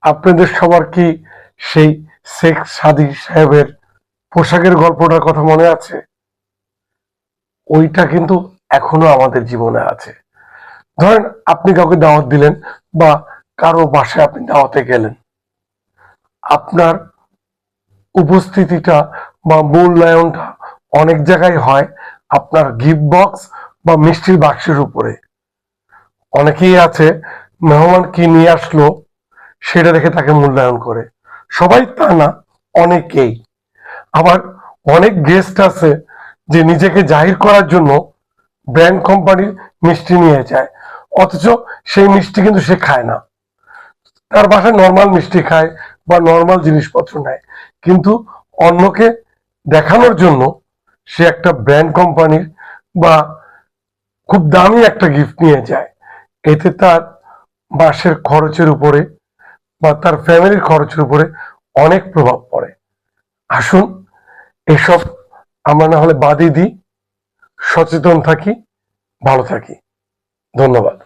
আপনাদের সবার কি সেই শেখ সাদী সাহেবের পোশাকের গল্পটার কথা মনে আছে? ওইটা কিন্তু এখনো আমাদের জীবনে আছে। ধরেন আপনি কাউকে দাওয়াত দিলেন বা কারো বাসায় আপনি দাওয়াতে গেলেন, আপনার উপস্থিতিটা বা মূল্যায়নটা অনেক জায়গায় হয় আপনার গিফট বক্স বা মিষ্টির বাক্সের উপরে। অনেকেই আছে মেহমান কি নিয়ে আসলো সেটা দেখে তাকে মূল্যায়ন করে, সবাই তা না, অনেকেই। আবার অনেক গেস্ট আছে যে নিজেকে জাহির করার জন্য ব্র্যান্ড কোম্পানির মিষ্টি নিয়ে যায়, অথচ সেই মিষ্টি কিন্তু সে খায় না, তার বাসায় নর্মাল মিষ্টি খায় বা নর্মাল জিনিসপত্র নেয়, কিন্তু অন্যকে দেখানোর জন্য সে একটা ব্র্যান্ড কোম্পানির বা খুব দামি একটা গিফট নিয়ে যায়। এতে তার মাসের খরচের উপরে বা তার ফ্যামিলির খরচের উপরে অনেক প্রভাব পড়ে। আসুন এসব আমরা না হলে বাদই দিই, সচেতন থাকি, ভালো থাকি। ধন্যবাদ।